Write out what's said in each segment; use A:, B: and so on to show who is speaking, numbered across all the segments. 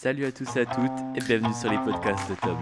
A: Salut à tous et à toutes et bienvenue sur les podcasts de Tom.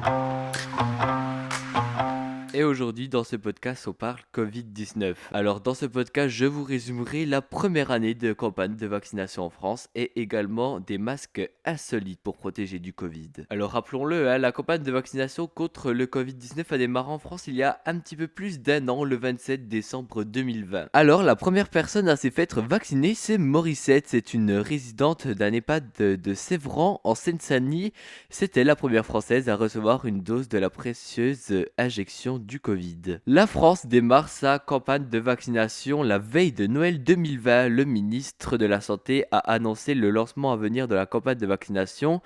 A: Et aujourd'hui, dans ce podcast, on parle Covid-19. Alors, dans ce podcast, je vous résumerai la première année de campagne de vaccination en France et également des masques insolites pour protéger du Covid. Alors, rappelons-le, la campagne de vaccination contre le Covid-19 a démarré en France il y a un petit peu plus d'un an, le 27 décembre 2020. Alors, la première personne à s'est fait vacciner, c'est Morissette. C'est une résidente d'un EHPAD de Sévran, en Seine-Saint-Denis. C'était la première française à recevoir une dose de la précieuse injection du Covid. La France démarre sa campagne de vaccination la veille de Noël 2020. Le ministre de la Santé a annoncé le lancement à venir de la campagne de vaccination.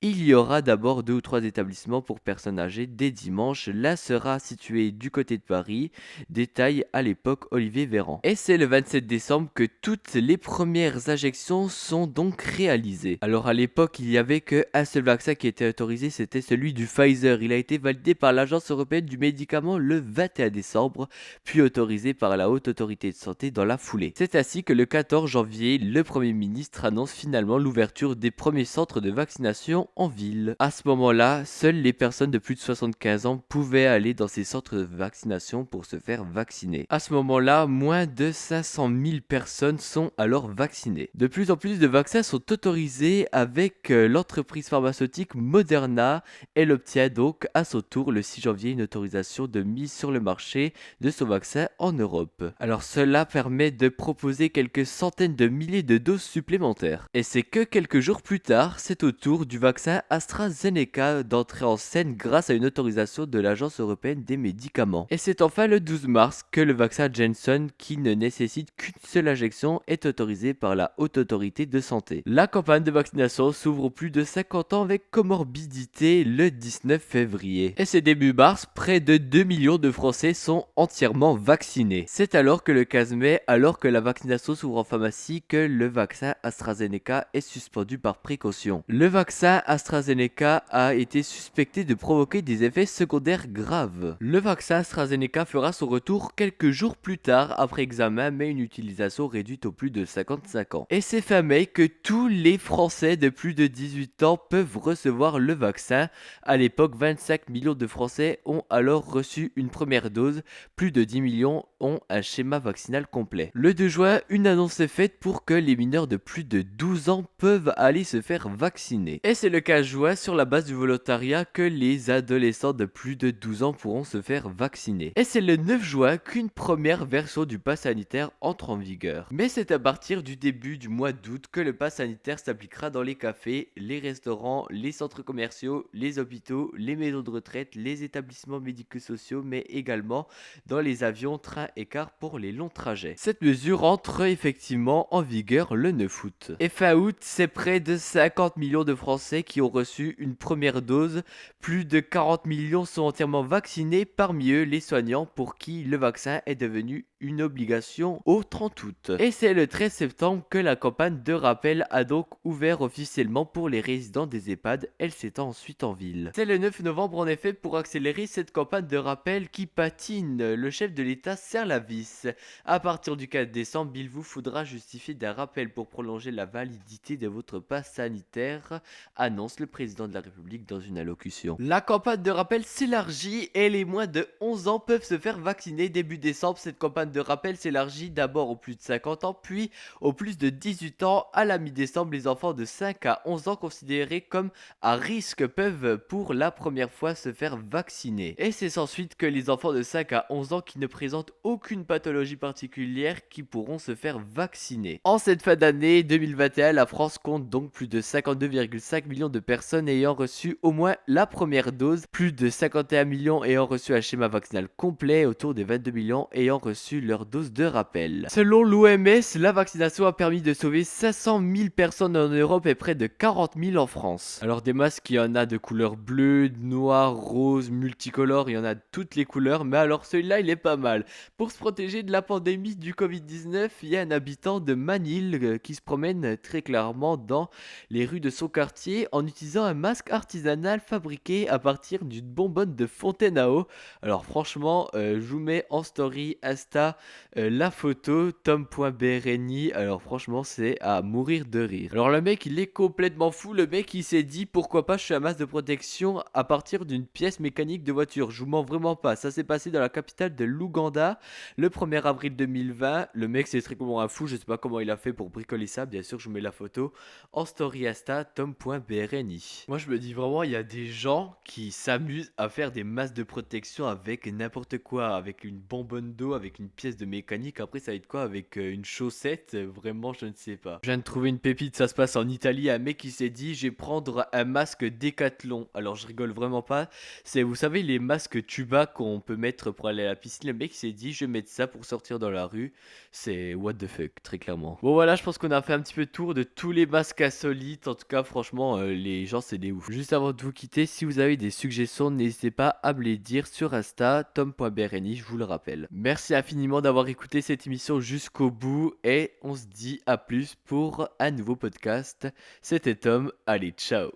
A: Il y aura d'abord 2 ou 3 établissements pour personnes âgées dès dimanche. L'un sera situé du côté de Paris, détaille à l'époque Olivier Véran. Et c'est le 27 décembre que toutes les premières injections sont donc réalisées. Alors à l'époque, il n'y avait qu'un seul vaccin qui était autorisé, c'était celui du Pfizer. Il a été validé par l'Agence européenne du médicament le 21 décembre, puis autorisé par la Haute Autorité de Santé dans la foulée. C'est ainsi que le 14 janvier, le Premier ministre annonce finalement l'ouverture des premiers centres de vaccination en ville. À ce moment-là, seules les personnes de plus de 75 ans pouvaient aller dans ces centres de vaccination pour se faire vacciner. À ce moment-là, moins de 500 000 personnes sont alors vaccinées. De plus en plus de vaccins sont autorisés avec l'entreprise pharmaceutique Moderna. Elle obtient donc à son tour le 6 janvier une autorisation de mise sur le marché de son vaccin en Europe. Alors cela permet de proposer quelques centaines de milliers de doses supplémentaires. Et c'est que quelques jours plus tard, c'est au tour du vaccin AstraZeneca d'entrer en scène grâce à une autorisation de l'Agence européenne des médicaments. Et c'est enfin le 12 mars que le vaccin Janssen, qui ne nécessite qu'une seule injection, est autorisé par la Haute Autorité de Santé. La campagne de vaccination s'ouvre aux plus de 50 ans avec comorbidité le 19 février. Et c'est début mars, près de 2 millions de Français sont entièrement vaccinés. C'est alors que le 15 mai, alors que la vaccination s'ouvre en pharmacie, que le vaccin AstraZeneca est suspendu par précaution. Le vaccin AstraZeneca a été suspecté de provoquer des effets secondaires graves. Le vaccin AstraZeneca fera son retour quelques jours plus tard après examen, mais une utilisation réduite aux plus de 55 ans. Et c'est fin mai que tous les Français de plus de 18 ans peuvent recevoir le vaccin. À l'époque, 25 millions de Français ont alors reçu une première dose. Plus de 10 millions ont un schéma vaccinal complet. Le 2 juin, une annonce est faite pour que les mineurs de plus de 12 ans peuvent aller se faire vacciner. Et c'est le 15 juin, sur la base du volontariat, que les adolescents de plus de 12 ans pourront se faire vacciner. Et c'est le 9 juin qu'une première version du pass sanitaire entre en vigueur. Mais c'est à partir du début du mois d'août que le pass sanitaire s'appliquera dans les cafés, les restaurants, les centres commerciaux, les hôpitaux, les maisons de retraite, les établissements médico-sociaux, mais également dans les avions, trains et cars pour les longs trajets. Cette mesure entre effectivement en vigueur le 9 août. Et fin août, c'est près de 50 millions de Français qui ont reçu une première dose. Plus de 40 millions sont entièrement vaccinés, parmi eux les soignants pour qui le vaccin est devenu une obligation au 30 août. Et c'est le 13 septembre que la campagne de rappel a donc ouvert officiellement pour les résidents des EHPAD. Elle s'étend ensuite en ville. C'est le 9 novembre en effet pour accélérer cette campagne de rappel qui patine. Le chef de l'État serre la vis. À partir du 4 décembre, il vous faudra justifier d'un rappel pour prolonger la validité de votre passe sanitaire, annonce le président de la République dans une allocution. La campagne de rappel s'élargit et les moins de 11 ans peuvent se faire vacciner début décembre. Cette campagne de rappel s'élargit d'abord aux plus de 50 ans, puis aux plus de 18 ans. À la mi-décembre, les enfants de 5 à 11 ans considérés comme à risque peuvent pour la première fois se faire vacciner. Et c'est ensuite que les enfants de 5 à 11 ans qui ne présentent aucune pathologie particulière qui pourront se faire vacciner. En cette fin d'année 2021, la France compte donc plus de 52,5 millions de personnes ayant reçu au moins la première dose, plus de 51 millions ayant reçu un schéma vaccinal complet, autour de 22 millions ayant reçu leur dose de rappel. Selon l'OMS, la vaccination a permis de sauver 500 000 personnes en Europe et près de 40 000 en France. Alors des masques, il y en a de couleur bleue, noire, rose, multicolores, il y en a de toutes les couleurs, mais alors celui-là il est pas mal. Pour se protéger de la pandémie du Covid-19, il y a un habitant de Manille qui se promène très clairement dans les rues de son quartier en utilisant un masque artisanal fabriqué à partir d'une bonbonne de fontaine à eau. Alors franchement, je vous mets en story Insta Insta la photo tom.brni. Alors franchement, c'est à mourir de rire. Alors le mec, il est complètement fou. Le mec, il s'est dit pourquoi pas je fais un masque de protection à partir d'une pièce mécanique de voiture. Je vous mens vraiment pas. Ça s'est passé dans la capitale de l'Ouganda le 1er avril 2020. Le mec, c'est très comment un fou. Je sais pas comment il a fait pour bricoler ça. Bien sûr, je vous mets la photo en story Insta tom.brni. Moi, je me dis vraiment, il y a des gens qui s'amusent à faire des masques de protection avec n'importe quoi, avec une bonbonne d'eau, avec une pièce de mécanique. Après, ça va être quoi avec une chaussette? Vraiment, je ne sais pas. Je viens de trouver une pépite, ça se passe en Italie. Un mec qui s'est dit, je vais prendre un masque Décathlon. Alors, je rigole vraiment pas. C'est, vous savez, les masques tuba qu'on peut mettre pour aller à la piscine. Le mec s'est dit, je vais mettre ça pour sortir dans la rue. C'est what the fuck, très clairement. Bon, voilà, je pense qu'on a fait un petit peu le tour de tous les masques insolites. En tout cas, franchement, les gens, c'est des ouf. Juste avant de vous quitter, si vous avez des suggestions, n'hésitez pas à me les dire sur Insta, tom.brni, je vous le rappelle. Merci infiniment d'avoir écouté cette émission jusqu'au bout et on se dit à plus pour un nouveau podcast. C'était Tom, allez, ciao.